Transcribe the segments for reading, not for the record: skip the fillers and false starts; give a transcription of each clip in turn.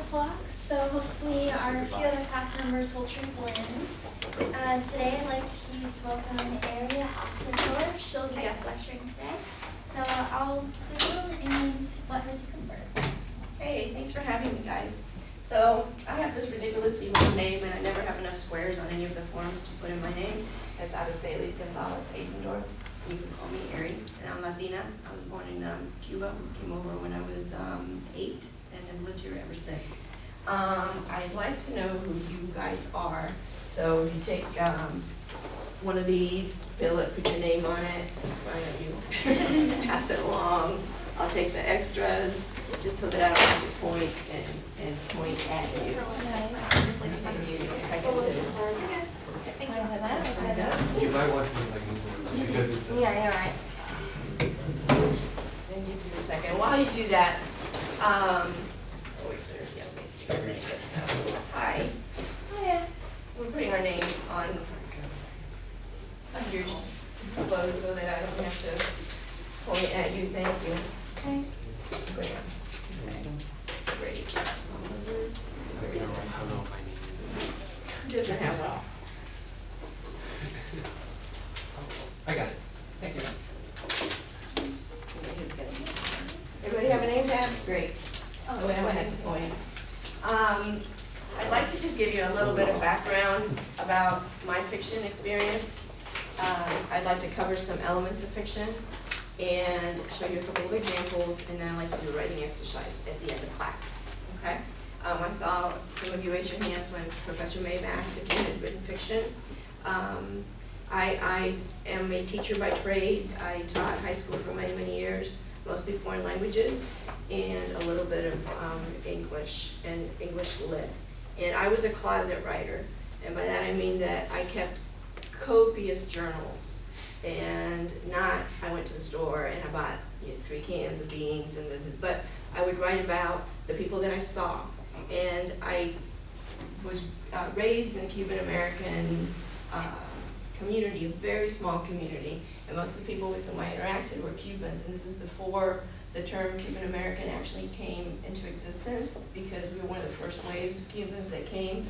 o'clock, so hopefully our few other class members will trickle in. Today I'd like you to welcome Aria Hasselhorf. She'll be guest lecturing today. So I'll sit down and let her take over. Hey, thanks for having me, guys. So I have this ridiculously long name, and I never have enough squares on any of the forms to put in my name. It's Araceli Gonzalez Azendorf. You can call me Ari, and I'm Latina. I was born in Cuba, came over when I was 8, and have lived here ever since. I'd like to know who you guys are. So if you take one of these, fill it, put your name on it, why don't you pass it along. I'll take the extras, just so that I don't have to point and point at you. Give you a second to. You might want to because it's Yeah, you're right. And give you a second. While you do that, hi. Hiya. We're putting our names on your clothes so that I don't have to point at you. Thank you. Okay. Great. Great. I don't know if my name is. Doesn't have one. I got it. Thank you. Everybody have a name tag? Great. Oh, wait, I have to point. I'd like to just give you a little bit of background about my fiction experience. I'd like to cover some elements of fiction and show you a couple of examples, and then I'd like to do a writing exercise at the end of class, okay? I saw some of you raise your hands when Professor Mabe asked if you had written fiction. I am a teacher by trade. I taught high school for many, many years, mostly foreign languages and a little bit of English and English lit. And I was a closet writer, and by that I mean that I kept copious journals, and not I went to the store and I bought 3 cans of beans and this, but I would write about the people that I saw. And I was raised in a Cuban American community, a very small community, and most of the people with whom I interacted were Cubans, and this was before the term Cuban American actually came into existence, because we were one of the first waves of Cubans that came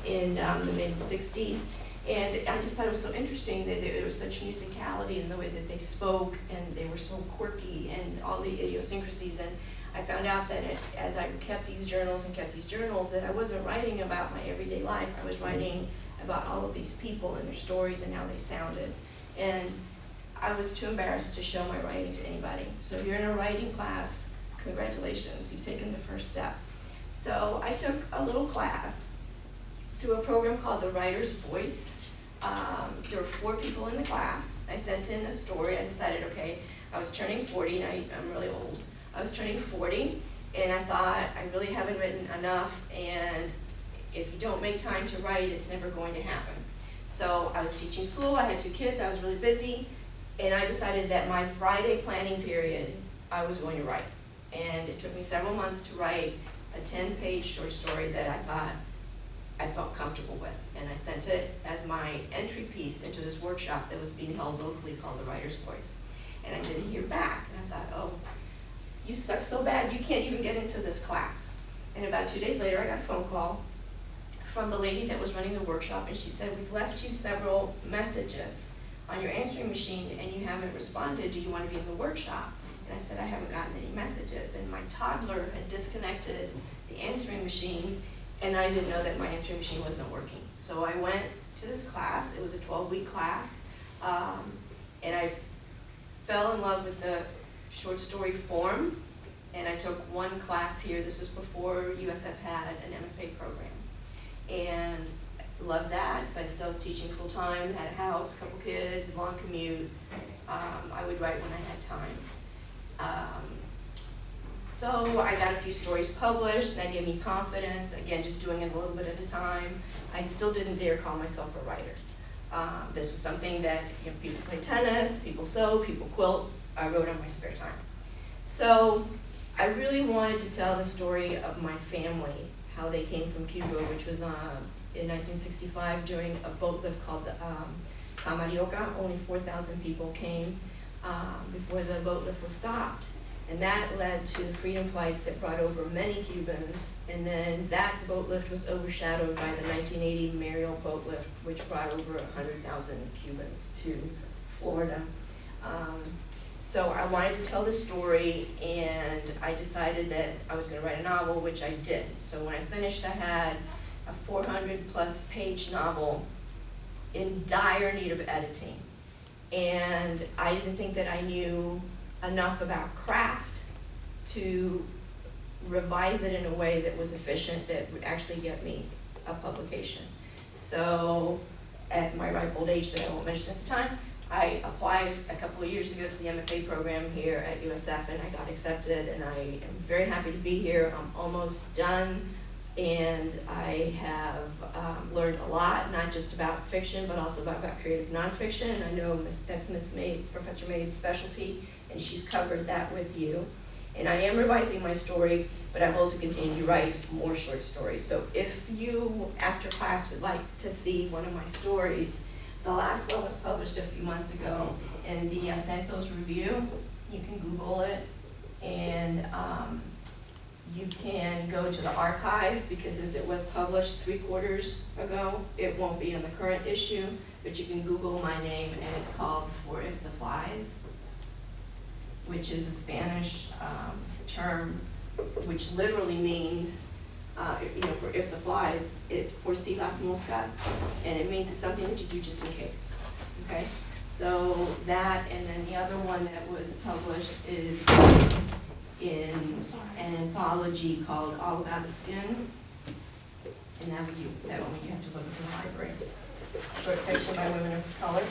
in the mid-60s. And I just thought it was so interesting that there was such musicality in the way that they spoke, and they were so quirky, and all the idiosyncrasies. And I found out that as I kept these journals, that I wasn't writing about my everyday life. I was writing about all of these people and their stories and how they sounded. And I was too embarrassed to show my writing to anybody. So if you're in a writing class, congratulations, you've taken the first step. So I took a little class through a program called The Writer's Voice. There were 4 people in the class. I sent in a story. I decided, okay, I was turning 40, and I'm really old. I was turning 40, and I thought, I really haven't written enough, and if you don't make time to write, it's never going to happen. So I was teaching school, I had 2 kids, I was really busy, and I decided that my Friday planning period, I was going to write. And it took me several months to write a 10-page short story that I thought I felt comfortable with. And I sent it as my entry piece into this workshop that was being held locally called The Writer's Voice. And I didn't hear back, and I thought, oh, you suck so bad, you can't even get into this class. And about 2 days later, I got a phone call from the lady that was running the workshop, and she said, we've left you several messages on your answering machine and you haven't responded. Do you want to be in the workshop? And I said, I haven't gotten any messages. And my toddler had disconnected the answering machine, and I didn't know that my answering machine wasn't working. So I went to this class. It was a 12-week class, and I fell in love with the short story form, and I took one class here. This was before USF had an MFA program. And loved that, but still was teaching full-time, had a house, couple kids, long commute. I would write when I had time. So I got a few stories published, and that gave me confidence, again, just doing it a little bit at a time. I still didn't dare call myself a writer. This was something that people play tennis, people sew, people quilt. I wrote on my spare time. So I really wanted to tell the story of my family, how they came from Cuba, which was in 1965 during a boat lift called the Camarioca. Only 4,000 people came before the boat lift was stopped. And that led to freedom flights that brought over many Cubans, and then that boat lift was overshadowed by the 1980 Mariel boat lift, which brought over 100,000 Cubans to Florida. So I wanted to tell this story, and I decided that I was gonna write a novel, which I did. So when I finished, I had a 400+ page novel in dire need of editing. And I didn't think that I knew enough about craft to revise it in a way that was efficient, that would actually get me a publication. So at my ripe old age that I won't mention at the time, I applied a couple of years ago to the MFA program here at USF, and I got accepted, and I am very happy to be here. I'm almost done, and I have learned a lot, not just about fiction, but also about creative nonfiction. And I know that's Professor Maid's specialty, and she's covered that with you. And I am revising my story, but I've also continued to write more short stories. So if you, after class, would like to see one of my stories, the last one was published a few months ago in the Santos Review. You can Google it, and you can go to the archives, because as it was published 3 quarters ago, it won't be in the current issue, but you can Google my name, and it's called For If the Flies, which is a Spanish term, which literally means, for if the flies, it's por si las moscas, and it means it's something that you do just in case, okay? So that, and then the other one that was published is in an anthology called All About Skin, and that one you have to look in the library. Short fiction by women of color.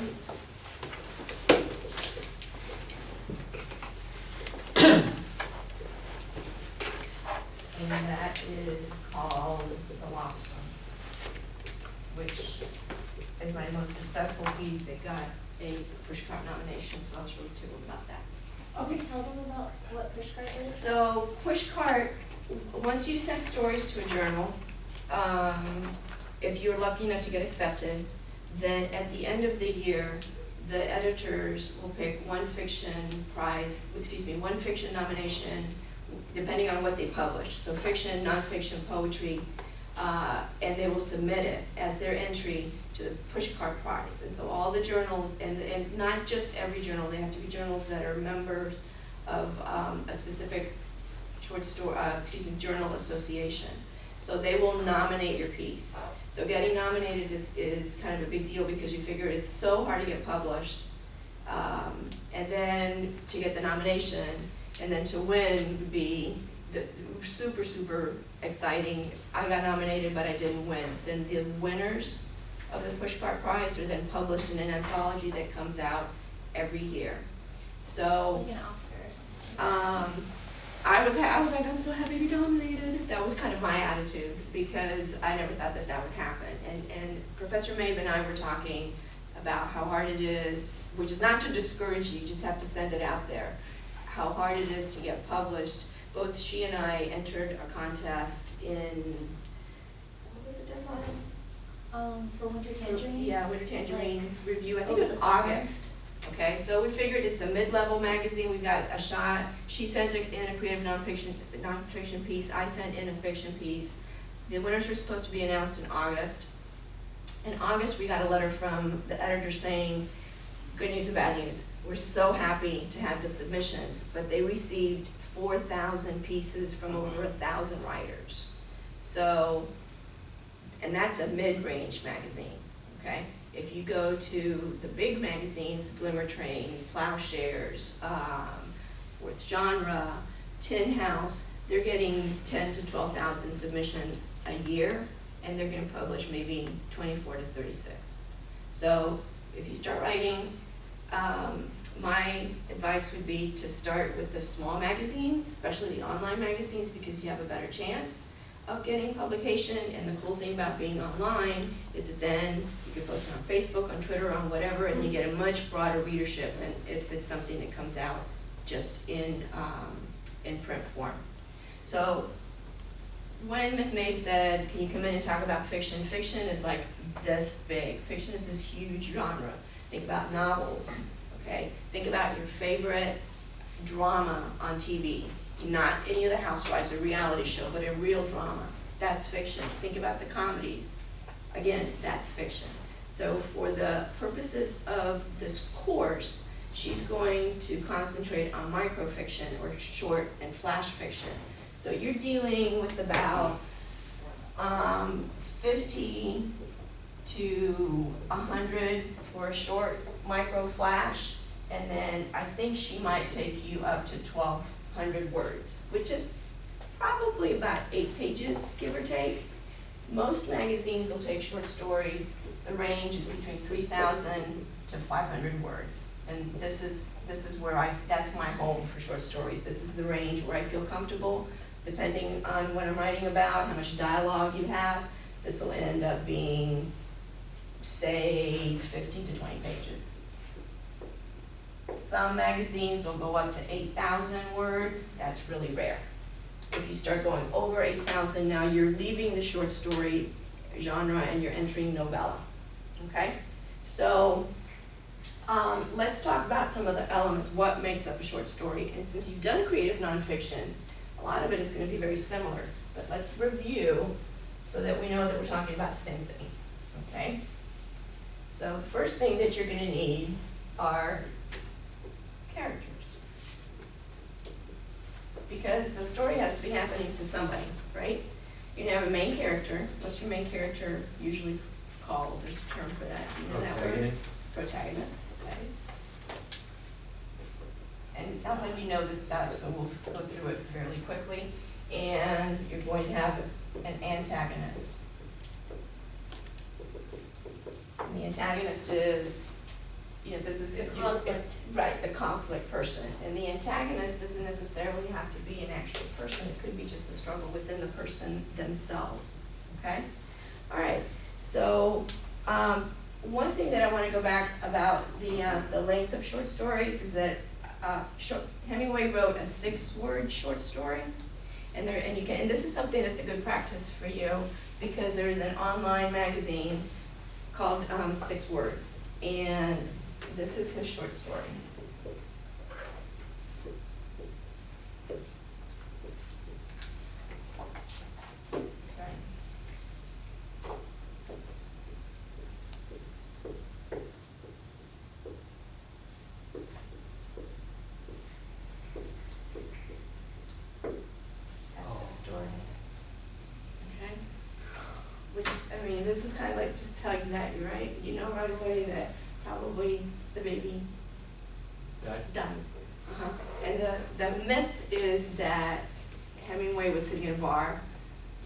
And that is called The Lost Ones, which is my most successful piece. It got a Pushcart nomination, so I was really tickled about that. Okay. Tell them about what Pushcart is. So Pushcart, once you send stories to a journal, if you're lucky enough to get accepted, then at the end of the year, the editors will pick one fiction nomination, depending on what they publish. So fiction, nonfiction, poetry, and they will submit it as their entry to the Pushcart Prize. And so all the journals, and not just every journal, they have to be journals that are members of a specific journal association. So they will nominate your piece. So getting nominated is kind of a big deal, because you figure it's so hard to get published, and then to get the nomination, and then to win would be super, super exciting. I got nominated, but I didn't win. Then the winners of the Pushcart Prize are then published in an anthology that comes out every year. So Like an Oscar or something. I was like, I'm so happy to be nominated. That was kind of my attitude, because I never thought that would happen. And Professor Mabe and I were talking about how hard it is, which is not to discourage you, just have to send it out there, how hard it is to get published. Both she and I entered a contest in, what was the deadline? For Winter Tangerine? Yeah, Winter Tangerine Review, I think over it was the summer. August. Okay, so we figured it's a mid-level magazine, we got a shot. She sent in a creative nonfiction piece, I sent in a fiction piece. The winners were supposed to be announced in August. In August, we got a letter from the editor saying, good news and bad news. We're so happy to have the submissions, but they received 4,000 pieces from over 1,000 writers. So, and that's a mid-range magazine, okay? If you go to the big magazines, Glimmer Train, Plowshares, Fourth Genre, Tin House, they're getting 10 to 12,000 submissions a year, and they're gonna publish maybe 24 to 36. So if you start writing, my advice would be to start with the small magazines, especially the online magazines, because you have a better chance of getting publication. And the cool thing about being online is that then you can post it on Facebook, on Twitter, on whatever, and you get a much broader readership than if it's something that comes out just in print form. So when Ms. Mabe said, can you come in and talk about fiction? Fiction is like this big. Fiction is this huge genre. Think about novels, okay? Think about your favorite drama on TV, not any of the Housewives or reality show, but a real drama, that's fiction. Think about the comedies, again, that's fiction. So for the purposes of this course, she's going to concentrate on microfiction or short and flash fiction. So you're dealing with about 50 to 100 for a short micro flash, and then I think she might take you up to 1,200 words, which is probably about 8 pages, give or take. Most magazines will take short stories. The range is between 3,000 to 500 words. And this is where that's my home for short stories. This is the range where I feel comfortable, depending on what I'm writing about, how much dialogue you have. This will end up being, say, 15 to 20 pages. Some magazines will go up to 8,000 words. That's really rare. If you start going over 8,000, now you're leaving the short story genre and you're entering novella, okay? So let's talk about some of the elements, what makes up a short story. And since you've done creative nonfiction, a lot of it is going to be very similar. But let's review so that we know that we're talking about the same thing, okay? So the first thing that you're going to need are characters. Because the story has to be happening to somebody, right? You're gonna have a main character. What's your main character usually called? There's a term for that. Do you know that word? Protagonist. Protagonist, okay. And it sounds like you know this stuff, so we'll go through it fairly quickly. And you're going to have an antagonist. And the antagonist is, this is The conflict. Right, the conflict person. And the antagonist doesn't necessarily have to be an actual person. It could be just the struggle within the person themselves, okay? All right, so one thing that I want to go back about the length of short stories is that Hemingway wrote a 6-word short story. And this is something that's a good practice for you, because there's an online magazine called 6 Words. And this is his short story. Okay. That's his story. Okay? Which, I mean, this is kind of like just tugs at you, right? You know right away that probably the baby died. Uh-huh. And the myth is that Hemingway was sitting in a bar.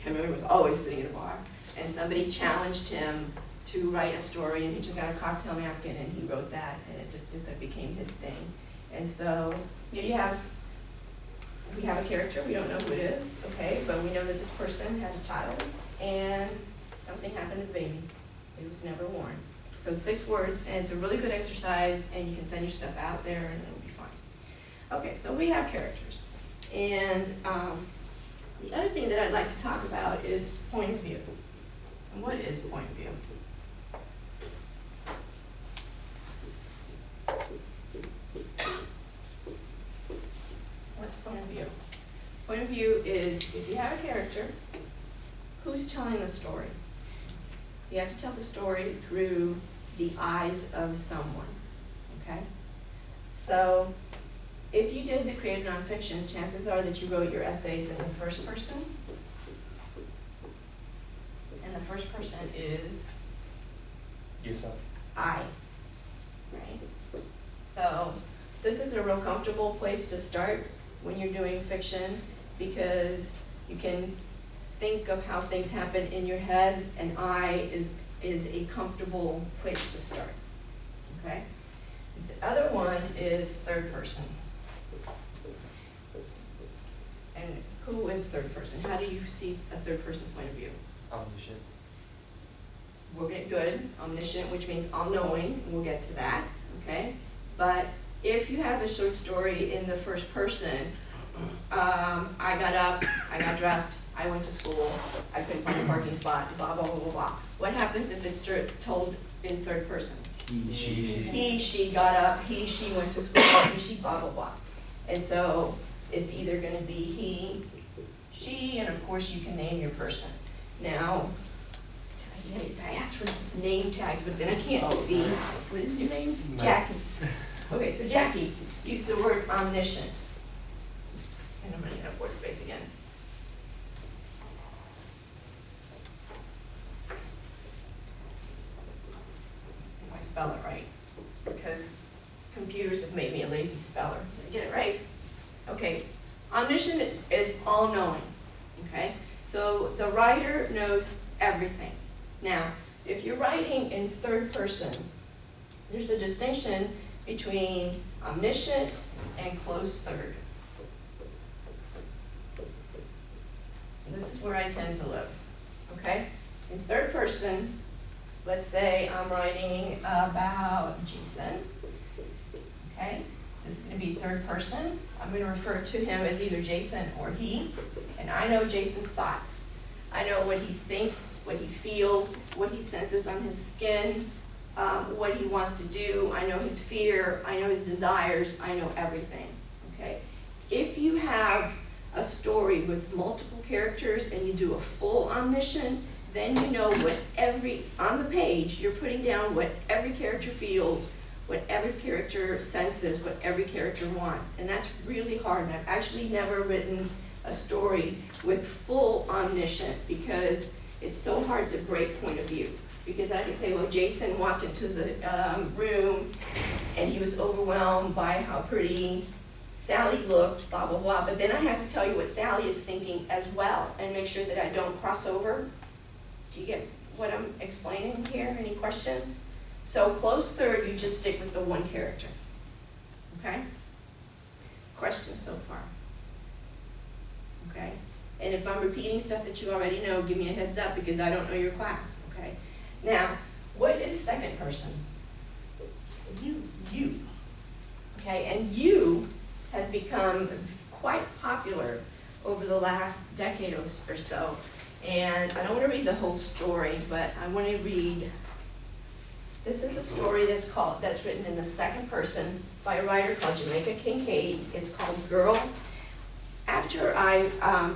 Hemingway was always sitting in a bar. And somebody challenged him to write a story, and he took out a cocktail napkin and he wrote that, and it became his thing. And so here we have a character, we don't know who it is, okay, but we know that this person had a child and something happened to the baby. It was never born. So 6 words, and it's a really good exercise, and you can send your stuff out there and it'll be fine. Okay, so we have characters. And the other thing that I'd like to talk about is point of view. And what is point of view? What's point of view? Point of view is, if you have a character, who's telling the story? You have to tell the story through the eyes of someone, okay? So, if you did the creative nonfiction, chances are that you wrote your essays in the first person. And the first person is Yourself. I, right? So, this is a real comfortable place to start when you're doing fiction, because you can think of how things happen in your head, and I is a comfortable place to start, okay? The other one is third person. And who is third person? How do you see a third person point of view? Omniscient. We'll get good, omniscient, which means all-knowing, and we'll get to that, okay? But if you have a short story in the first person, I got up, I got dressed, I went to school, I couldn't find a parking spot, blah, blah, blah, blah, blah. What happens if it's told in third person? He, she. He, she got up, he, she went to school, he, she, blah, blah, blah. And so it's either gonna be he, she, and of course you can name your person. Now, I asked for name tags, but then I can't see. What is your name? Jackie. Okay, so Jackie, use the word omniscient. And I'm running out of word space again. See if I spell it right, because computers have made me a lazy speller. Did I get it right? Okay, omniscient is all-knowing, okay? So the writer knows everything. Now, if you're writing in third person, there's a distinction between omniscient and close third. And this is where I tend to live, okay? In third person, let's say I'm writing about Jason, okay? This is going to be third person. I'm going to refer to him as either Jason or he, and I know Jason's thoughts. I know what he thinks, what he feels, what he senses on his skin, what he wants to do. I know his fear, I know his desires, I know everything, okay? If you have a story with multiple characters and you do a full omniscient, then you know what on the page, you're putting down what every character feels, what every character senses, what every character wants. And that's really hard, and I've actually never written a story with full omniscient because it's so hard to break point of view. Because I can say, well, Jason walked into the room and he was overwhelmed by how pretty Sally looked, blah, blah, blah. But then I have to tell you what Sally is thinking as well and make sure that I don't cross over. Do you get what I'm explaining here? Any questions? So close third, you just stick with the one character. Okay? Questions so far? Okay? And if I'm repeating stuff that you already know, give me a heads up because I don't know your class. Okay? Now, what is second person? You. Okay, and you has become quite popular over the last decade or so. And I don't want to read the whole story, but I want to read, this is a story that's written in the second person by a writer called Jamaica Kincaid. It's called Girl. After I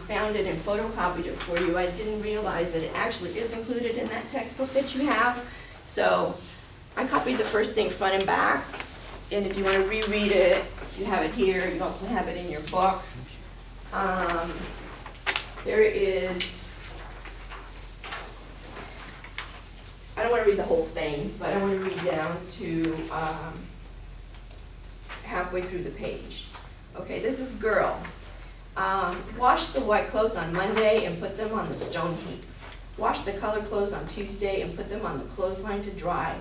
found it and photocopied it for you, I didn't realize that it actually is included in that textbook that you have. So I copied the first thing front and back. And if you want to reread it, you have it here. You also have it in your book. There is, I don't want to read the whole thing, but I want to read down to halfway through the page. Okay, this is Girl. Wash the white clothes on Monday and put them on the stone heap. Wash the colored clothes on Tuesday and put them on the clothesline to dry.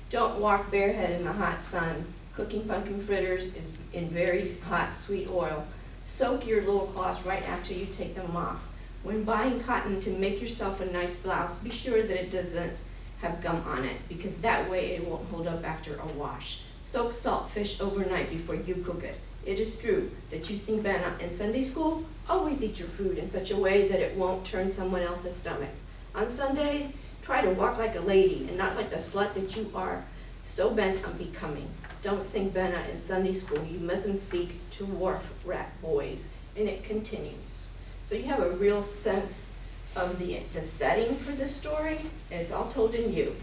Don't walk bareheaded in the hot sun. Cooking pumpkin fritters is in very hot, sweet oil. Soak your little cloths right after you take them off. When buying cotton to make yourself a nice blouse, be sure that it doesn't have gum on it, because that way it won't hold up after a wash. Soak saltfish overnight before you cook it. It is true that you sing Benna in Sunday school. Always eat your food in such a way that it won't turn someone else's stomach. On Sundays, try to walk like a lady and not like the slut that you are, so bent on becoming. Don't sing Benna in Sunday school. You mustn't speak to wharf rat boys. And it continues. So you have a real sense of the setting for this story, and it's all told in you.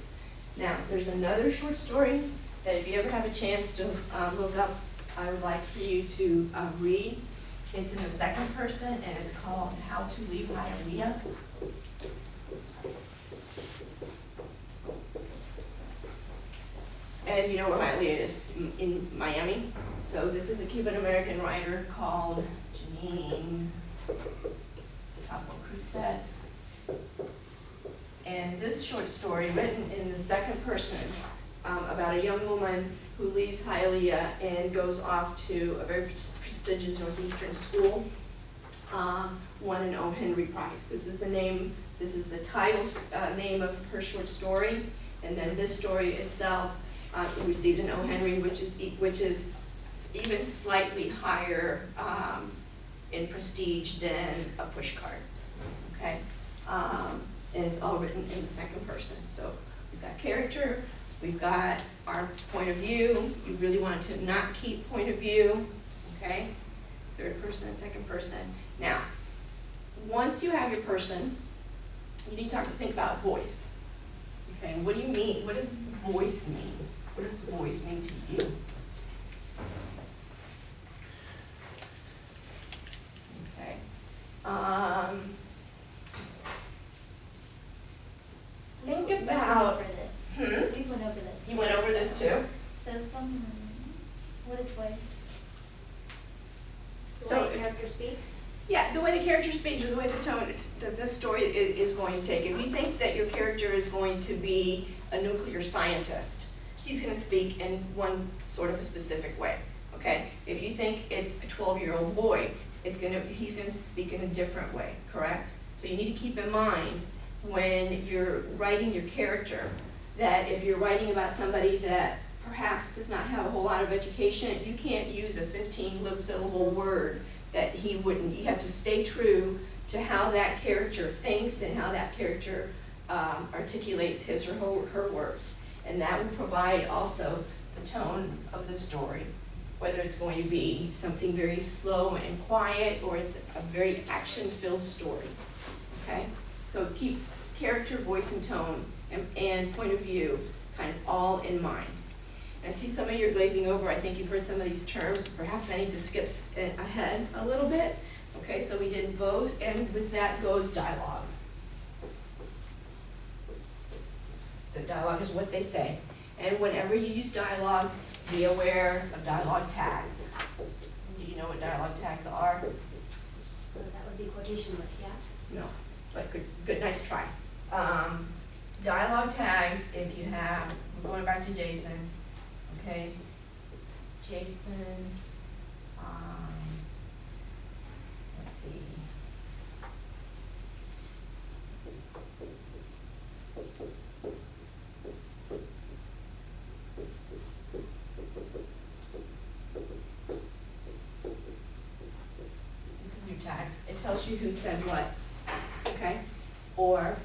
Now, there's another short story that if you ever have a chance to look up, I would like for you to read. It's in the second person, and it's called How to Leave Hialeah. And you know where Hialeah is, in Miami. So this is a Cuban-American writer called Janine Capo-Cruzet. And this short story, written in the second person, about a young woman who leaves Hialeah and goes off to a very prestigious Northeastern school, won an O. Henry Prize. This is the title name of her short story, and then this story itself received an O. Henry, which is even slightly higher in prestige than a pushcart. Okay, and it's all written in the second person. So we've got character, we've got our point of view. You really want to not keep point of view, okay? third person and second person. Now, once you have your person, you need to think about voice. Okay, what do you mean? What does voice mean? What does voice mean to you? Okay. Think We went about, over this. hmm? We went over this. You went over this too? So someone, what is voice? The So- way a character speaks. Yeah, the way the character speaks, or the way the tone, the story is going to take. If you think that your character is going to be a nuclear scientist, he's gonna speak in one sort of a specific way, okay? If you think it's a 12-year-old boy, he's gonna speak in a different way, correct? So you need to keep in mind when you're writing your character, that if you're writing about somebody that perhaps does not have a whole lot of education, you can't use a 15-syllable word that he wouldn't. You have to stay true to how that character thinks and how that character articulates his or her words. And that will provide also the tone of the story, whether it's going to be something very slow and quiet or it's a very action-filled story, okay? So keep character, voice, and tone and point of view kind of all in mind. I see some of you are glazing over. I think you've heard some of these terms. Perhaps I need to skip ahead a little bit. Okay, so we did vote, and with that goes dialogue. The dialogue is what they say. And whenever you use dialogues, be aware of dialogue tags. Do you know what dialogue tags are? That would be quotation marks, yeah? No, but good, nice try. Dialogue tags, if you have, we're going back to Jason, okay? Jason, let's see. This is your tag. It tells you who said what, okay? Or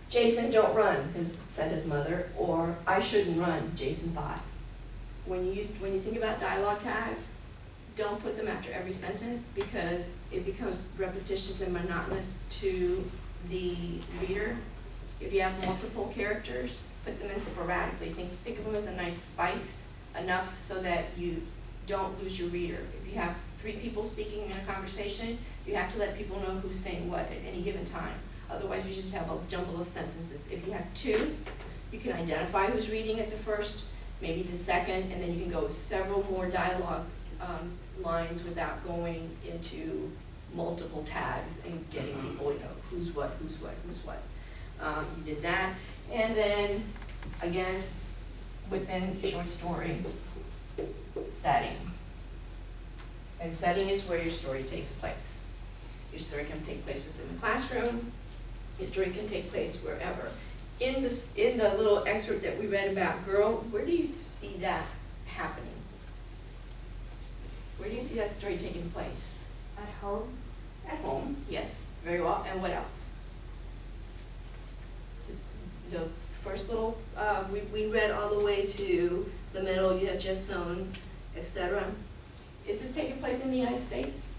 Jason, don't run, said his mother, or I shouldn't run, Jason thought. When you think about dialogue tags, don't put them after every sentence because it becomes repetitious and monotonous to the reader. If you have multiple characters, put them in sporadically. Think of them as a nice spice, enough so that you don't lose your reader. If you have 3 people speaking in a conversation, you have to let people know who's saying what at any given time. Otherwise, you just have a jumble of sentences. If you have 2, you can identify who's reading at the first, maybe the second, and then you can go several more dialogue lines without going into multiple tags and getting people, who's what. You did that. And then, again, within short story, setting. And setting is where your story takes place. Your story can take place within the classroom. Your story can take place wherever. In the little excerpt that we read about Girl, where do you see that happening? Where do you see that story taking place? At home? At home, yes, very well. And what else? Just the first little, we read all the way to the middle, you have just sown, etc. Is this taking place in the United States?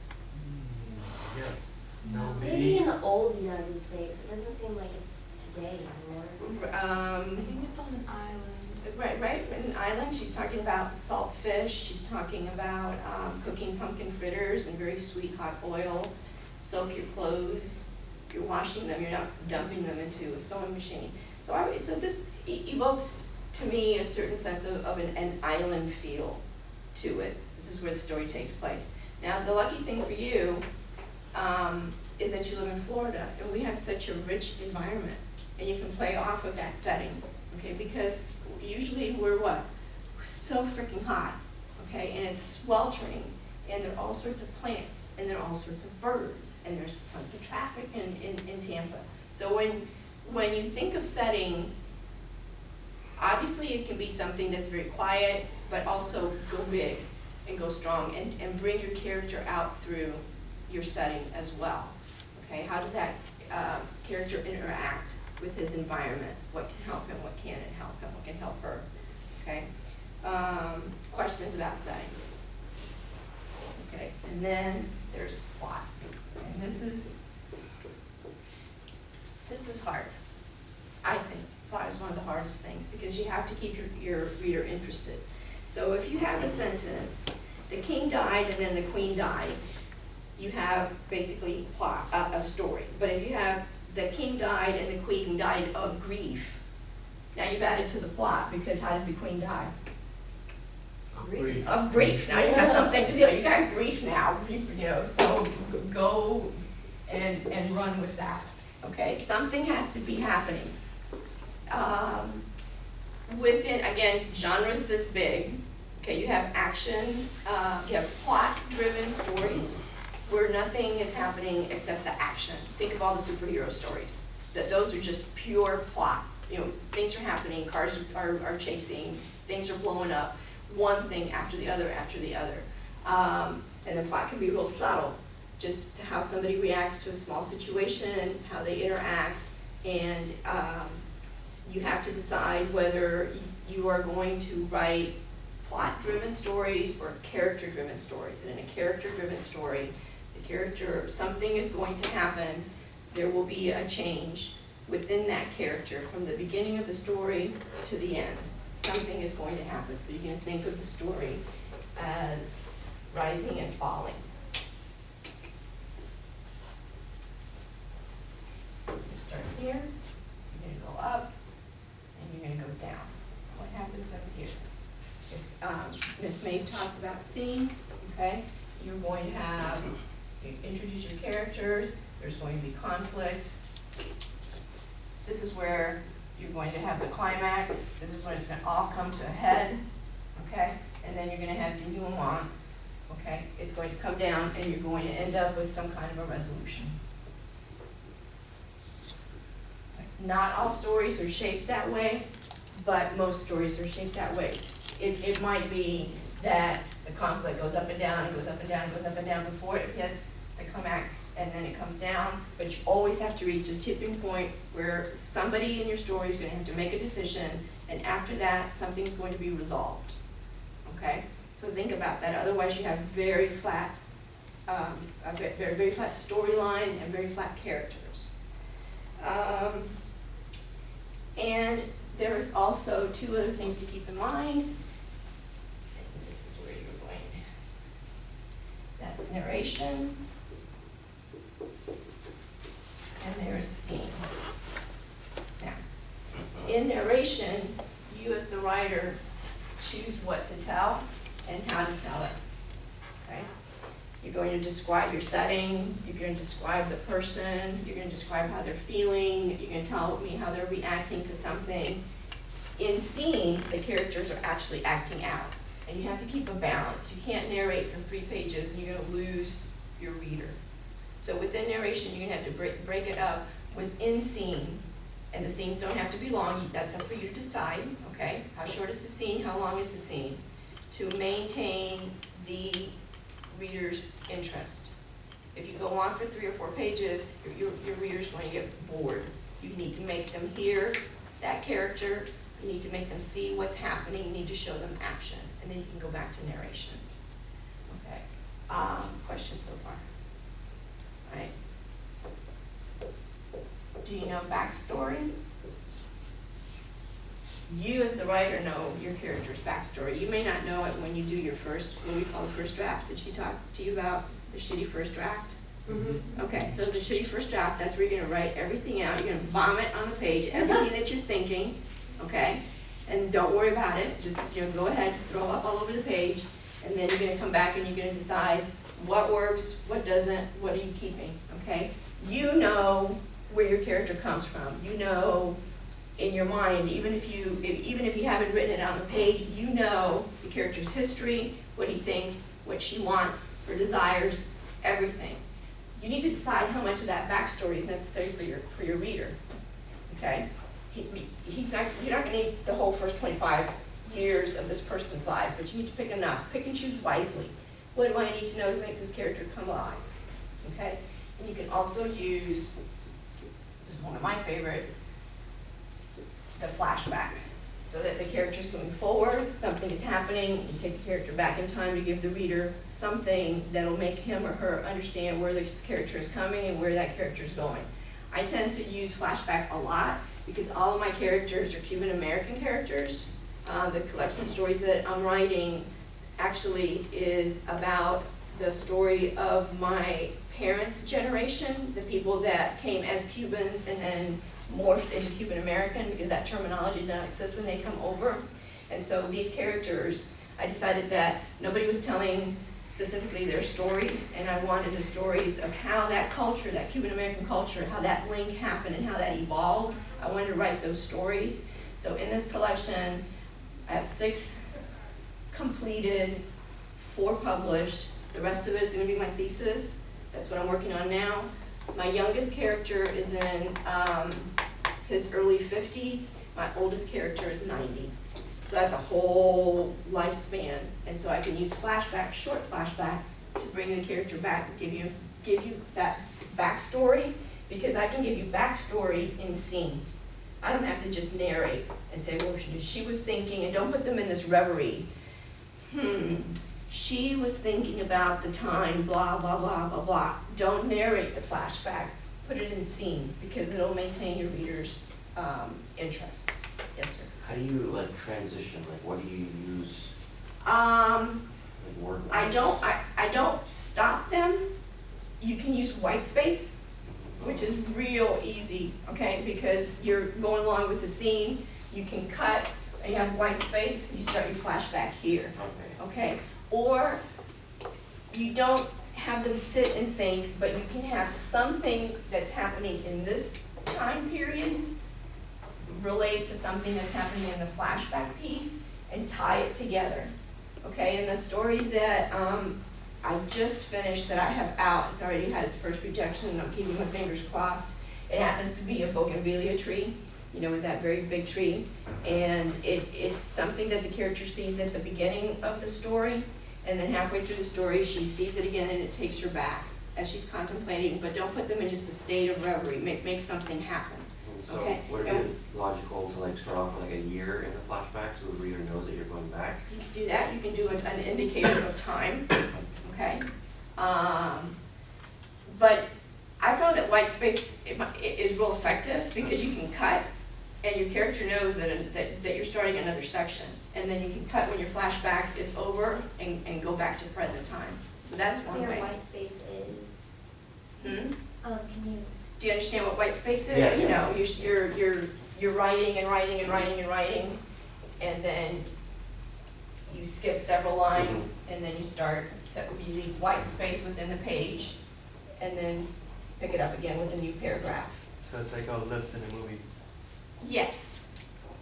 Yes, no, Maybe maybe. in the old United States. It doesn't seem like it's today anymore. I think it's on an island. Right, in an island, she's talking about salt fish, she's talking about cooking pumpkin fritters in very sweet hot oil. Soak your clothes, you're washing them, you're not dumping them into a sewing machine. So this evokes to me a certain sense of an island feel to it. This is where the story takes place. Now, the lucky thing for you is that you live in Florida, and we have such a rich environment, and you can play off of that setting, okay? Because usually we're what? So freaking hot, okay? And it's sweltering, and there are all sorts of plants, and there are all sorts of birds, and there's tons of traffic in Tampa. So when you think of setting, obviously it can be something that's very quiet, but also go big. and go strong, and bring your character out through your setting as well. Okay, how does that character interact with his environment? What can help him, what can't help him, what can help her? Okay, questions about setting. Okay, and then there's plot, and this is hard. I think plot is one of the hardest things, because you have to keep your reader interested. So if you have a sentence, the king died and then the queen died, you have basically plot, a story. But if you have the king died and the queen died of grief, now you've added to the plot, because how did the queen die? Grief. Of grief. Now you have something to do. You got grief now, you know, so go and run with that. Okay, something has to be happening. Within, again, genres this big, okay, you have action, you have plot-driven stories where nothing is happening except the action. Think of all the superhero stories. Those are just pure plot. You know, things are happening, cars are chasing, things are blowing up, one thing after the other after the other. And the plot can be real subtle, just how somebody reacts to a small situation, how they interact, and you have to decide whether you are going to write plot-driven stories or character-driven stories. And in a character-driven story, something is going to happen, there will be a change within that character from the beginning of the story to the end. Something is going to happen, so you can think of the story as rising and falling. You start here, you're gonna go up, and you're gonna go down. What happens up here? Ms. Maeve talked about scene, okay? You're going to have, you introduce your characters, there's going to be conflict. This is where you're going to have the climax, this is when it's gonna all come to a head, okay? And then you're gonna have denouement, okay? It's going to come down and you're going to end up with some kind of a resolution. Not all stories are shaped that way, but most stories are shaped that way. It might be that the conflict goes up and down, it goes up and down, it goes up and down before it hits the climax, and then it comes down, but you always have to reach a tipping point where somebody in your story is gonna have to make a decision, and after that, something's going to be resolved, okay? So think about that, otherwise you have very flat, very flat storyline and very flat characters. And there's also two other things to keep in mind. And this is where you're going. That's narration. And there's scene. Now, in narration, you as the writer choose what to tell and how to tell it, okay? You're going to describe your setting, you're going to describe the person, you're going to describe how they're feeling, you're going to tell me how they're reacting to something. In scene, the characters are actually acting out, and you have to keep a balance. You can't narrate for 3 pages and you're going to lose your reader. So within narration, you're going to have to break it up within scene, and the scenes don't have to be long, that's up for you to decide, okay? How short is the scene, how long is the scene? To maintain the reader's interest. If you go on for 3 or 4 pages, your reader's going to get bored. You need to make them hear that character, you need to make them see what's happening, you need to show them action, and then you can go back to narration. Okay, questions so far? All right. Do you know backstory? You as the writer know your character's backstory. You may not know it when you do your first, what we call the first draft. Did she talk to you about the shitty first draft? Mm-hmm. Okay, so the shitty first draft, that's where you're gonna write everything out. You're gonna vomit on the page, everything that you're thinking, okay? And don't worry about it, just, go ahead, throw up all over the page, and then you're gonna come back and you're gonna decide what works, what doesn't, what are you keeping, okay? You know where your character comes from. You know in your mind, even if you haven't written it on the page, you know the character's history, what he thinks, what she wants, her desires, everything. You need to decide how much of that backstory is necessary for your reader, okay? You're not gonna need the whole first 25 years of this person's life, but you need to pick enough. Pick and choose wisely. What do I need to know to make this character come alive? Okay? And you can also use, this is one of my favorite, the flashback. So that the character's moving forward, something is happening, you take the character back in time to give the reader something that'll make him or her understand where this character is coming and where that character is going. I tend to use flashback a lot because all of my characters are Cuban American characters. The collection of stories that I'm writing actually is about the story of my parents' generation, the people that came as Cubans and then morphed into Cuban American, because that terminology did not exist when they come over. And so these characters, I decided that nobody was telling specifically their stories, and I wanted the stories of how that culture, that Cuban American culture, how that link happened and how that evolved. I wanted to write those stories. So in this collection, I have 6 completed, 4 published. The rest of it is going to be my thesis. That's what I'm working on now. My youngest character is in his early 50s. My oldest character is 90. So that's a whole lifespan. And so I can use flashback, short flashback, to bring the character back and give you that backstory, because I can give you backstory in scene. I don't have to just narrate and say, well, she was thinking, and don't put them in this reverie. She was thinking about the time, blah, blah, blah, blah, blah. Don't narrate the flashback. Put it in scene, because it'll maintain your reader's interest. Yes, sir. How do you like transition? Like, what do you use? Um, Like word. I don't stop them. You can use white space, which is real easy, okay? Because you're going along with the scene, you can cut, and you have white space, and you start your flashback here, Okay. okay? Or you don't have them sit and think, but you can have something that's happening in this time period relate to something that's happening in the flashback piece and tie it together, okay? And the story that I just finished that I have out, it's already had its first rejection, and I'm keeping my fingers crossed. It happens to be a bougainvillea tree, you know, with that very big tree. And it's something that the character sees at the beginning of the story, and then halfway through the story, she sees it again and it takes her back as she's contemplating, but don't put them in just a state of reverie, make something happen. So Okay. would it be logical to like start off with like a year in the flashback so the reader knows that you're going back? You can do that, you can do an indicator of time, okay? But I found that white space is real effective because you can cut and your character knows that you're starting another section. And then you can cut when your flashback is over and go back to present time. So that's one Where way. white space is. Hmm? Can you? Do you understand what white space is? Yeah, You yeah. know, you're writing and writing and writing and writing, and then you skip several lines, and then you leave white space within the page, and then pick it up again with a new paragraph. So it's like ellipse in a movie. Yes.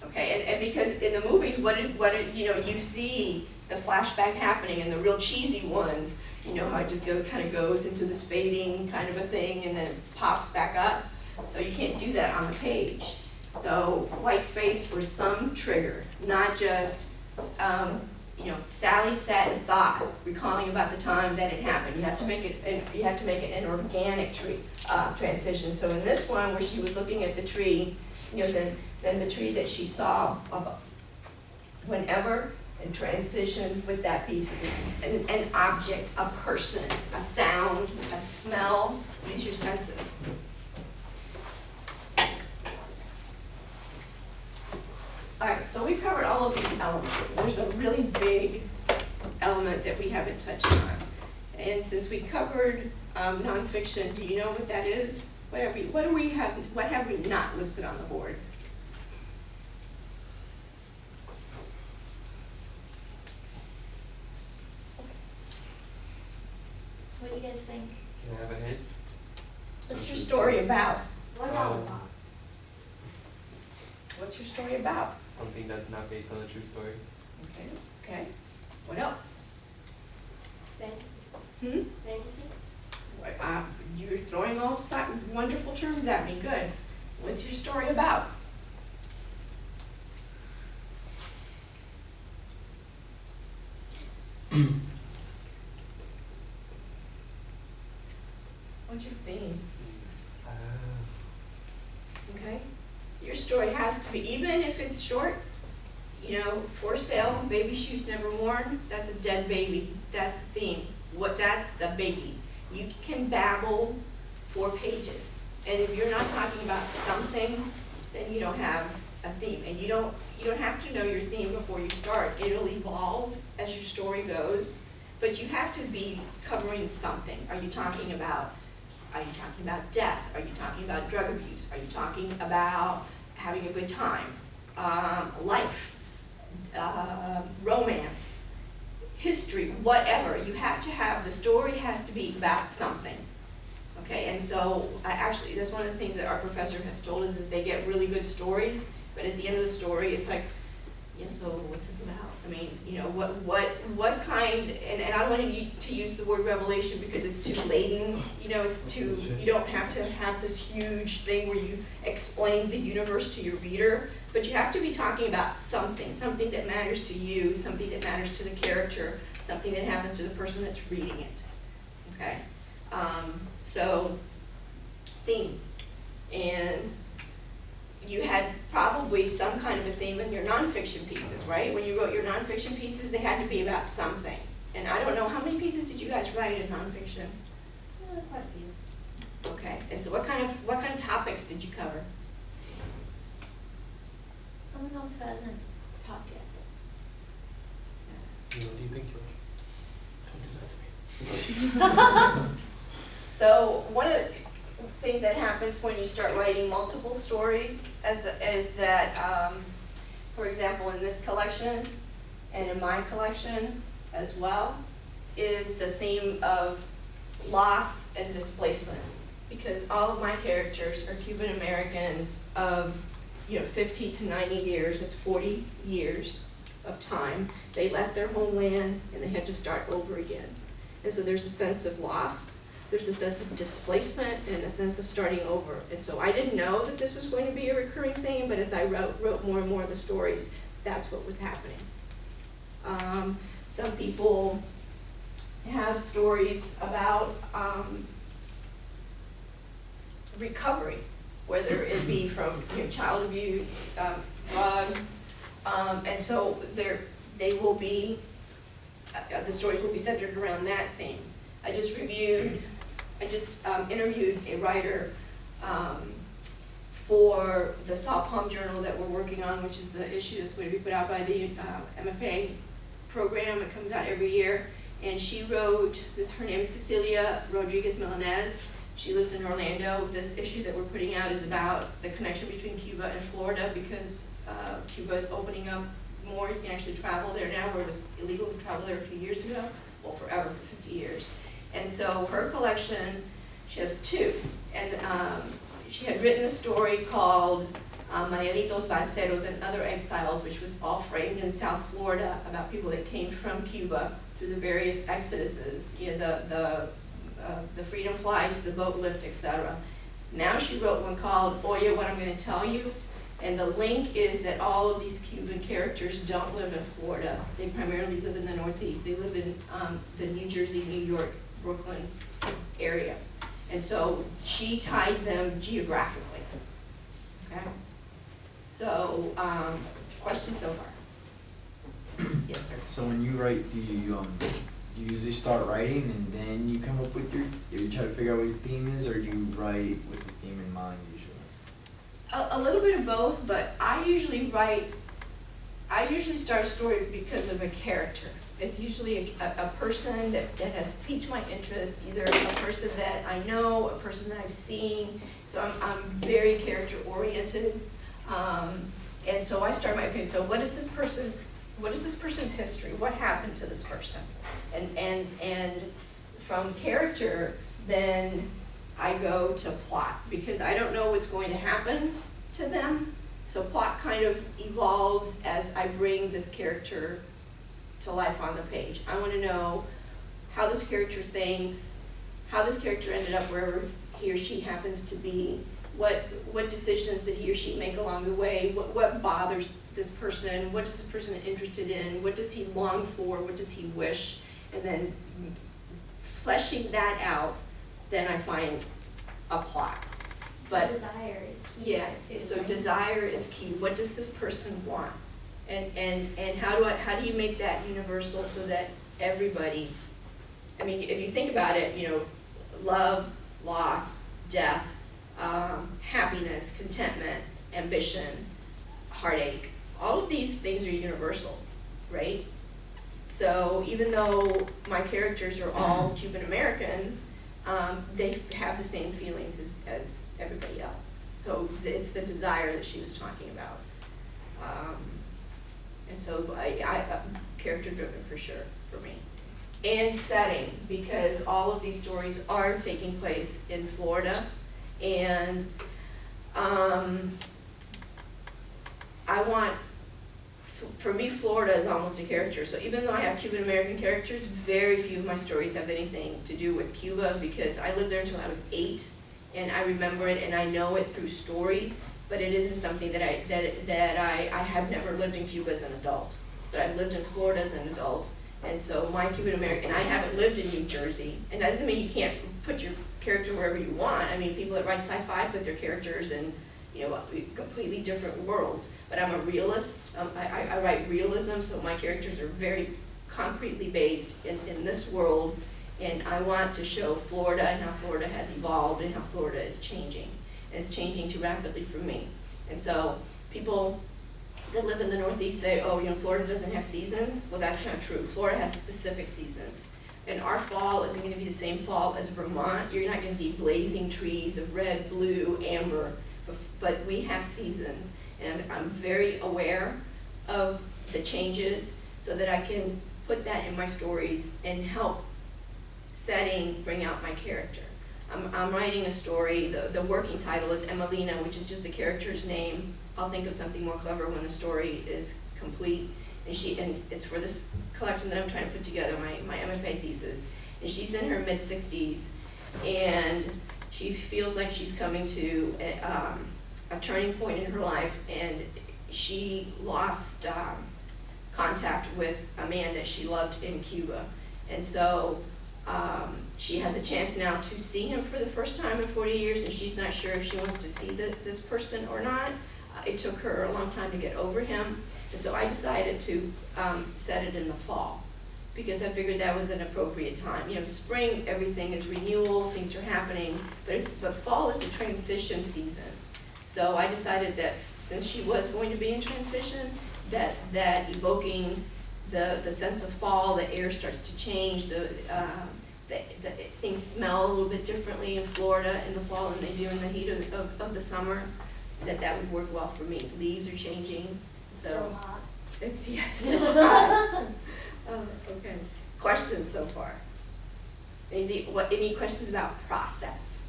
Okay, and because in the movies, you see the flashback happening, and the real cheesy ones, you know how it just kind of goes into this fading kind of a thing, and then it pops back up. So you can't do that on the page. So white space for some trigger, not just, Sally sat and thought, recalling about the time that it happened. You have to make it an organic transition. So in this one, where she was looking at the tree, then the tree that she saw whenever, and transition with that piece, an object, a person, a sound, a smell. Use your senses. All right, so we've covered all of these elements. There's a really big element that we haven't touched on. And since we covered nonfiction, do you know what that is? What have we not listed on the board? What do you guys think? Can I have a hint? What's your story about? What Oh. else? What's your story about? Something that's not based on a true story. Okay. What else? Fantasy? Fantasy? You're throwing all wonderful terms at me. Good. What's your story about? What's your theme? Okay? Your story has to be, even if it's short, you know, for sale, baby shoes never worn, that's a dead baby. That's the theme. That's the biggie. You can babble 4 pages. And if you're not talking about something, then you don't have a theme. And you don't have to know your theme before you start. It'll evolve as your story goes, but you have to be covering something. Are you talking about death? Are you talking about drug abuse? Are you talking about having a good time? Life, romance, history, whatever. You have to have, the story has to be about something. Okay, and so actually, that's one of the things that our professor has told us is they get really good stories, but at the end of the story, it's like, yeah, so what's this about? I mean, you know, what kind, and I don't want you to use the word revelation because it's too laden, you know, you don't have to have this huge thing where you explain the universe to your reader, but you have to be talking about something that matters to you, something that matters to the character, something that happens to the person that's reading it, okay? So, theme, and you had probably some kind of a theme in your nonfiction pieces, right? When you wrote your nonfiction pieces, they had to be about something. And I don't know, how many pieces did you guys write in nonfiction? Quite a few. Okay, and so what kind of topics did you cover? Someone else who hasn't talked yet. What do you think, George? Don't do that to me. So one of the things that happens when you start writing multiple stories is that, for example, in this collection and in my collection as well, is the theme of loss and displacement. Because all of my characters are Cuban Americans of 50 to 90 years, that's 40 years of time. They left their homeland and they had to start over again. And so there's a sense of loss, there's a sense of displacement, and a sense of starting over. And so I didn't know that this was going to be a recurring theme, but as I wrote more and more of the stories, that's what was happening. Some people have stories about recovery, whether it be from child abuse, drugs, and so they will be, the stories will be centered around that theme. I just interviewed a writer for the Saw Palm Journal that we're working on, which is the issue that's going to be put out by the MFA program. It comes out every year. And she wrote, her name is Cecilia Rodriguez Milanez. She lives in Orlando. This issue that we're putting out is about the connection between Cuba and Florida, because Cuba is opening up more. You can actually travel there now, where it was illegal to travel there a few years ago. Well, forever, for 50 years. And so her collection, she has 2. And she had written a story called Mayelitos Balseros and Other Exiles, which was all framed in South Florida about people that came from Cuba through the various exoduses, the freedom flights, the boat lift, etc. Now she wrote one called Oye, What I'm Going to Tell You. And the link is that all of these Cuban characters don't live in Florida. They primarily live in the Northeast. They live in the New Jersey, New York, Brooklyn area. And so she tied them geographically. Okay? So, questions so far? Yes, sir. So when you write, do you usually start writing and then you come up with you try to figure out what your theme is, or do you write with the theme in mind usually? A little bit of both, but I usually start a story because of a character. It's usually a person that has piqued my interest, either a person that I know, a person that I've seen. So I'm very character oriented. And so I start so what is this person's history? What happened to this person? And from character, then I go to plot, because I don't know what's going to happen to them. So plot kind of evolves as I bring this character to life on the page. I want to know how this character thinks, how this character ended up wherever he or she happens to be, what decisions did he or she make along the way, what bothers this person, what is this person interested in, what does he long for, what does he wish, and then fleshing that out, then I find a plot. But Desire is key yeah, there too. so right? desire is key. What does this person want? And how do you make that universal so that everybody, I mean, if you think about it, you know, love, loss, death, happiness, contentment, ambition, heartache, all of these things are universal, right? So even though my characters are all Cuban Americans, they have the same feelings as everybody else. So it's the desire that she was talking about. And so I character driven for sure for me. And setting, because all of these stories are taking place in Florida, and I want, for me, Florida is almost a character. So even though I have Cuban American characters, very few of my stories have anything to do with Cuba, because I lived there until I was 8, and I remember it and I know it through stories, but it isn't something that I have never lived in Cuba as an adult. But I've lived in Florida as an adult, and so my Cuban American, I haven't lived in New Jersey, and that doesn't mean you can't put your character wherever you want. I mean, people that write sci-fi put their characters in, you know, completely different worlds. But I'm a realist. I write realism, so my characters are very concretely based in this world, and I want to show Florida and how Florida has evolved and how Florida is changing. And it's changing too rapidly for me. And so people that live in the Northeast say, oh, you know, Florida doesn't have seasons. Well, that's not true. Florida has specific seasons. And our fall isn't going to be the same fall as Vermont. You're not going to see blazing trees of red, blue, amber, but we have seasons. And I'm very aware of the changes so that I can put that in my stories and help setting bring out my character. I'm writing a story, the working title is Emelina, which is just the character's name. I'll think of something more clever when the story is complete. And it's for this collection that I'm trying to put together, my MFA thesis. And she's in her mid-60s, and she feels like she's coming to a turning point in her life, and she lost contact with a man that she loved in Cuba. And so she has a chance now to see him for the first time in 40 years, and she's not sure if she wants to see this person or not. It took her a long time to get over him, and so I decided to set it in the fall, because I figured that was an appropriate time. You know, spring, everything is renewal, things are happening, but fall is a transition season. So I decided that since she was going to be in transition, that evoking the sense of fall, the air starts to change, the things smell a little bit differently in Florida in the fall than they do in the heat of the summer, that would work well for me. Leaves are changing, so. Still hot. It's still hot. Okay. Questions so far? Any questions about process?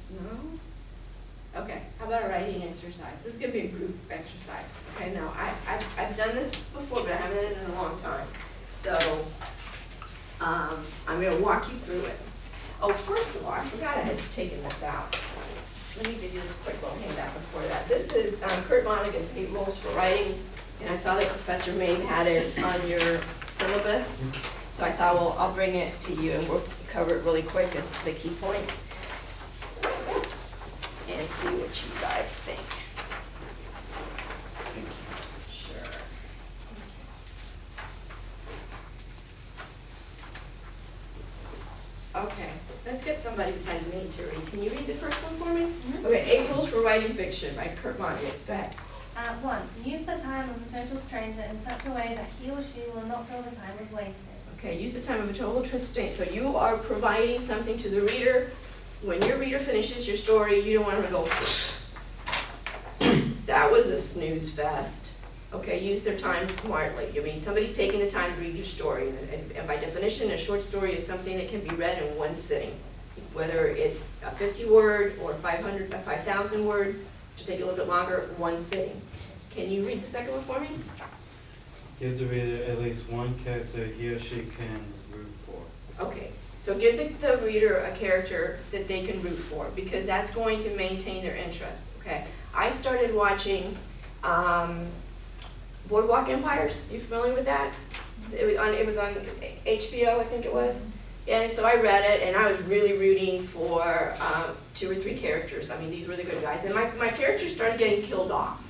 No? Okay, how about a writing exercise? This is gonna be a group exercise. Okay, now I've done this before, but I haven't done it in a long time. So, I'm gonna walk you through it. Oh, first of all, I forgot I had taken this out. Let me give you this quick little handout before that. This is Kurt Vonnegut's 8 Rules for Writing, and I saw that Professor Maeve had it on your syllabus. So I thought, well, I'll bring it to you and we'll cover it really quick as the key points and see what you guys think. Sure. Okay, let's get somebody besides me to read. Can you read the first one for me? Mm-hmm. Okay, 8 Rules for Writing Fiction by Kurt Vonnegut. Go ahead. 1. Use the time of a total stranger in such a way that he or she will not feel the time is wasted. Okay, use the time of a total stranger. So you are providing something to the reader. When your reader finishes your story, you don't want them to go, that was a snooze fest. Okay, use their time smartly. I mean, somebody's taking the time to read your story. And by definition, a short story is something that can be read in one sitting. Whether it's a 50-word or 500 by 5,000 word, to take a little bit longer, one sitting. Can you read the second one for me? Give the reader at least one character he or she can root for. Okay, so give the reader a character that they can root for, because that's going to maintain their interest, okay? I started watching Boardwalk Empires. Are you familiar with that? It was on HBO, I think it was. And so I read it, and I was really rooting for 2 or 3 characters. I mean, these were the good guys. And my characters started getting killed off.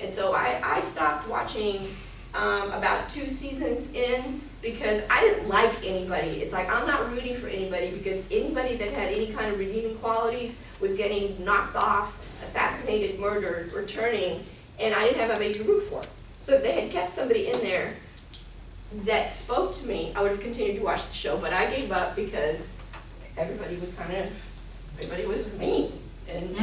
And so I stopped watching about 2 seasons in because I didn't like anybody. It's like I'm not rooting for anybody because anybody that had any kind of redeeming qualities was getting knocked off, assassinated, murdered, returning, and I didn't have anybody to root for. So if they had kept somebody in there that spoke to me, I would have continued to watch the show, but I gave up because everybody was mean and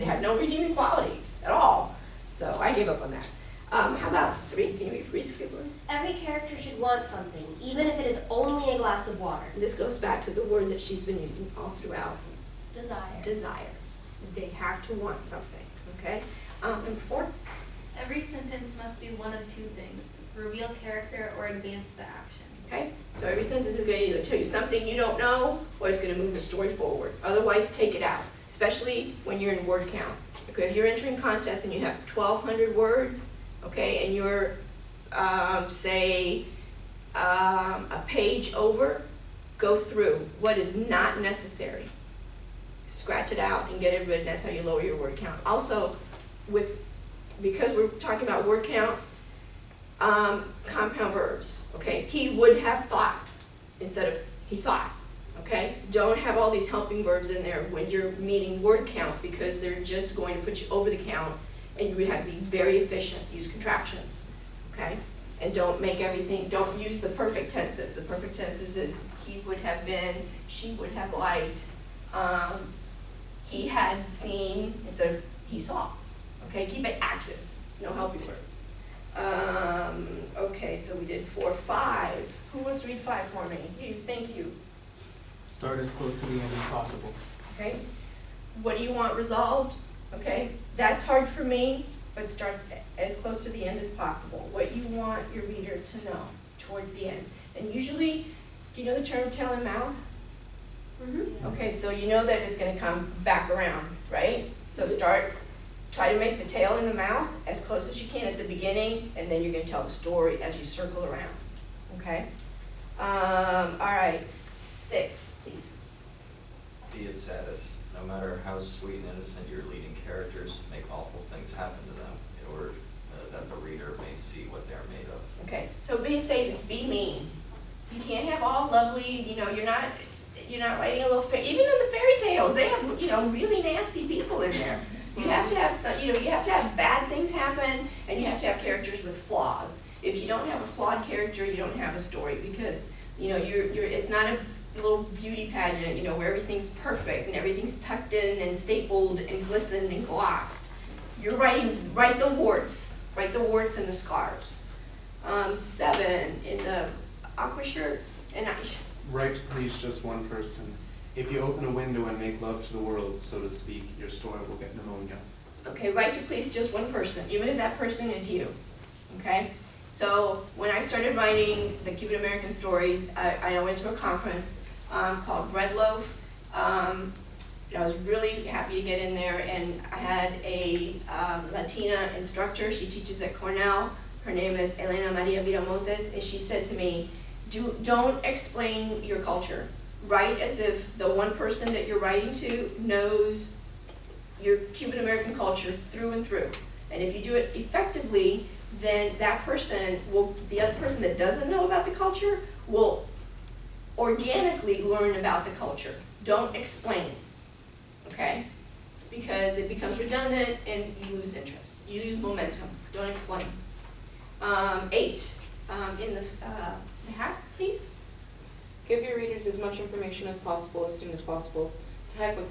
had no redeeming qualities at all. So I gave up on that. How about 3? Can you read the one? Every character should want something, even if it is only a glass of water. This goes back to the word that she's been using all throughout. Desire. Desire. They have to want something, okay? Number 4. Every sentence must do one of 2 things, reveal character or advance the action. Okay, so every sentence is going to either tell you something you don't know, or it's going to move the story forward. Otherwise, take it out, especially when you're in word count. Okay, if you're entering contests and you have 1,200 words, okay, and you're, say, a page over, go through what is not necessary. Scratch it out and get it written. That's how you lower your word count. Also, because we're talking about word count, compound verbs, okay? He would have thought instead of he thought, okay? Don't have all these helping verbs in there when you're meeting word count because they're just going to put you over the count and you have to be very efficient. Use contractions, okay? And don't use the perfect tenses. The perfect tenses is he would have been, she would have liked, he had seen instead of he saw, okay? Keep it active, no helping verbs. Okay, so we did 4, 5. Who wants to read 5 for me? You, thank you. Start as close to the end as possible. Okay, what do you want resolved? Okay, that's hard for me, but start as close to the end as possible. What you want your reader to know towards the end. And usually, do you know the term tail and mouth? Mm-hmm. Okay, so you know that it's gonna come back around, right? So try to make the tail and the mouth as close as you can at the beginning, and then you're gonna tell the story as you circle around, okay? All right, 6, please. Be a sadist. No matter how sweet and innocent your leading characters, make awful things happen to them in order that the reader may see what they are made of. Okay, so be a sadist, be mean. You can't have all lovely, you're not writing a little, even in the fairy tales, they have, really nasty people in there. You have to have some, you have to have bad things happen, and you have to have characters with flaws. If you don't have a flawed character, you don't have a story, because, it's not a little beauty pageant, where everything's perfect and everything's tucked in and stapled and glistened and glossed. You're write the warts and the scars. 7, in the aqua shirt, and Write to please just one person. If you open a window and make love to the world, so to speak, your story will get pneumonia. Okay, write to please just one person, even if that person is you, okay? So when I started writing the Cuban American stories, I went to a conference called Bread Loaf. I was really happy to get in there, and I had a Latina instructor. She teaches at Cornell. Her name is Elena Maria Viramontes, and she said to me, don't explain your culture. Write as if the one person that you're writing to knows your Cuban American culture through and through. And if you do it effectively, then the other person that doesn't know about the culture will organically learn about the culture. Don't explain, okay? Because it becomes redundant and you lose interest. You lose momentum. Don't explain. 8, in the hat, please. Give your readers as much information as possible as soon as possible. To heck with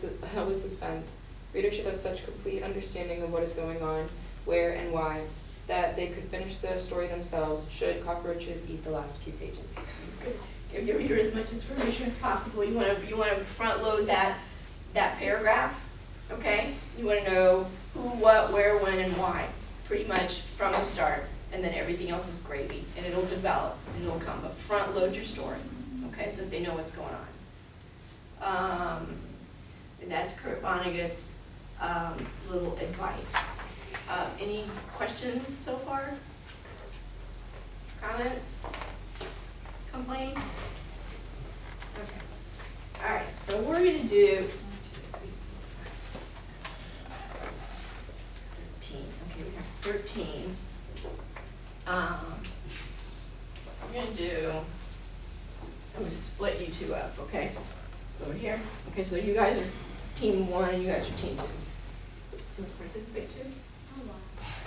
suspense. Readers should have such complete understanding of what is going on, where and why, that they could finish the story themselves should cockroaches eat the last few pages. Give your reader as much information as possible. You want to front load that paragraph, okay? You want to know who, what, where, when, and why, pretty much from the start, and then everything else is gravy, and it'll develop, and it'll come. But front load your story, okay, so that they know what's going on. And that's Kurt Vonnegut's little advice. Any questions so far? Comments? complaints? Okay. All right, so we're gonna do 1, 2, 3, 4, 5, 6, 7, 13. Okay, we have 13. We're gonna do, I'm gonna split you two up, okay? Over here. Okay, so you guys are team 1 and you guys are team 2. You want to participate too?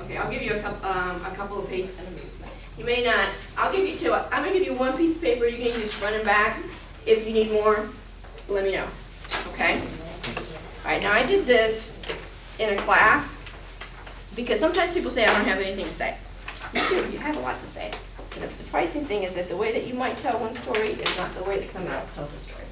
Okay, I'll give you a couple of pages. You may not. I'll give you 2. I'm gonna give you 1 piece of paper. You can use front and back. If you need more, let me know. Okay. All right. Now I did this in a class because sometimes people say I don't have anything to say. You do. You have a lot to say. And the surprising thing is that the way that you might tell one story is not the way that someone else tells a story.